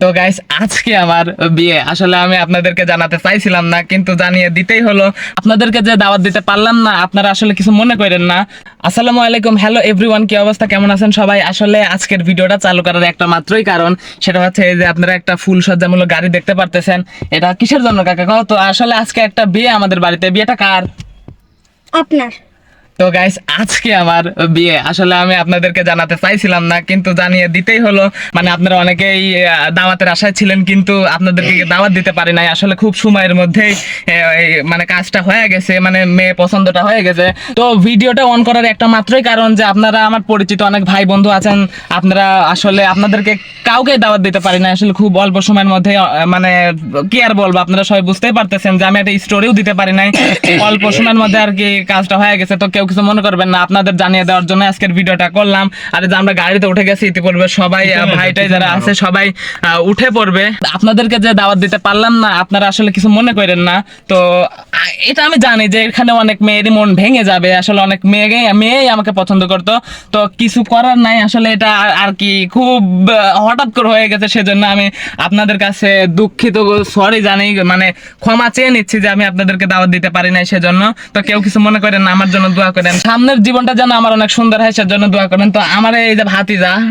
তো গাইস, আজকে আমার বিয়ে। আসলে আমি আপনাদেরকে জানাতে চাইছিলাম না, কিন্তু জানিয়ে দিতেই হলো। আপনাদেরকে যে দাওয়াত দিতে পারলাম না, আপনারা আসলে কিছু মনে করেন না। আসসালামু আলাইকুম, হ্যালো এভরিওয়ান, কি অবস্থা, কেমন আছেন সবাই? আসলে আজকের ভিডিওটা চালু করার একটা মাত্রই কারণ, সেটা হচ্ছে এই যে আপনারা একটা ফুল সজ্জামূলক গাড়ি দেখতে পারতেছেন। এটা কিসের জন্য কাকা কও তো? আসলে আজকে একটা বিয়ে আমাদের বাড়িতে। বিয়েটা কার? আপনার। তো গাইস, আজকে আমার বিয়ে। আসলে আমি আপনাদেরকে জানাতে চাইছিলাম না, কিন্তু জানিয়ে দিতেই হলো। মানে আপনারা অনেকেই দাওয়াতের আশায় ছিলেন, কিন্তু আপনাদেরকে দাওয়াত দিতে পারি নাই। আসলে খুব সময়ের মধ্যেই মানে কাজটা হয়ে গেছে, মানে মেয়ে পছন্দটা হয়ে গেছে। তো ভিডিওটা অন করার একটা মাত্রই কারণ যে আপনারা আমার পরিচিত অনেক ভাই বন্ধু আছেন, আপনারা আসলে আপনাদেরকে কাউকে দাওয়াত দিতে পারি না। আসলে খুব অল্প সময়ের মধ্যে মানে কি আর বলবো, আপনারা সবাই বুঝতেই পারতেছেন যে আমি একটা স্টোরিও দিতে পারি নাই। অল্প সময়ের মধ্যে আর কি কাজটা হয়ে গেছে। তো কেউ কিছু মনে করবেন না, আপনাদের জানিয়ে দেওয়ার জন্য আজকের ভিডিওটা করলাম। আর যে আমরা গাড়িতে উঠে গেছি, ইতিপূর্বে সবাই ভাইটাই যারা আছে সবাই উঠে পড়বে। আপনাদেরকে যে দাওয়াত দিতে পারলাম না, আপনারা আসলে কিছু মনে করেন না। তো এটা আমি জানি যে এখানে অনেক মেয়েরই মন ভেঙে যাবে। আসলে অনেক মেয়েই আমাকে পছন্দ করতো। তো কিছু করার নাই, আসলে এটা আর কি খুব হঠাৎ করে হয়ে গেছে। সেজন্য আমি আপনাদের কাছে দুঃখিত, সরি জানি, মানে ক্ষমা চেয়ে নিচ্ছি যে আমি আপনাদেরকে দাওয়াত দিতে পারি নাই সেজন্য। তো কেউ কিছু মনে করেন না, আমার জন্য দোয়া করেন। সামনের জীবনটা যেন আমার অনেক সুন্দর হয়, সেজন্য দোয়া করেন। তো আমার এই যে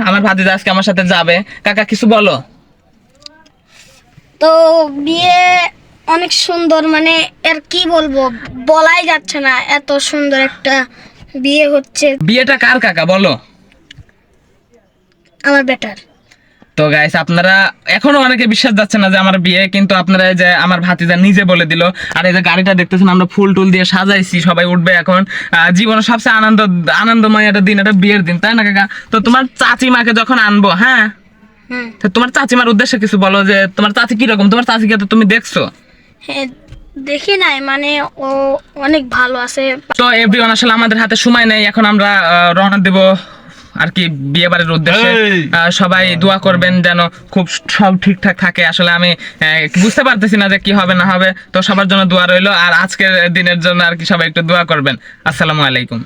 আমার ভাতিজা আজকে আমার সাথে যাবে। কাকা কিছু বলো। তো বিয়ে অনেক সুন্দর, মানে এর কি বলবো, বলাই যাচ্ছে না, এত সুন্দর একটা বিয়ে হচ্ছে। বিয়েটা কার কাকা বলো? আমার বেটার। তো গাইস, আপনারা এখনো অনেকে বিশ্বাস যাচ্ছে না যে আমার বিয়ে, কিন্তু আপনারা এই যে আমার ভাতিজা নিজে বলে দিল। আর এই যে গাড়িটা দেখতেছেন, আমরা ফুল টুল দিয়ে সাজাইছি, সবাই উঠবে এখন। জীবনের সবচেয়ে আনন্দময় একটা দিন, একটা বিয়ের দিন, তাই না কাকা? তো তোমার চাচিমাকে যখন আনবো, হ্যাঁ, তো তোমার চাচিমার উদ্দেশ্যে কিছু বলো, যে তোমার চাচি কিরকম, তোমার চাচিকে তো তুমি দেখছো। হ্যাঁ, দেখি নাই, মানে ও অনেক ভালো আছে। তো এভরিওয়ান, আসলে আমাদের হাতে সময় নেই, এখন আমরা রওনা দেব আর কি বিয়ে বাড়ির উদ্দেশ্যে। সবাই দোয়া করবেন যেন খুব সব ঠিকঠাক থাকে। আসলে আমি বুঝতে পারতেছি না যে কি হবে না হবে। তো সবার জন্য দোয়া রইলো, আর আজকের দিনের জন্য আর কি সবাই একটু দোয়া করবেন। আসসালামু আলাইকুম।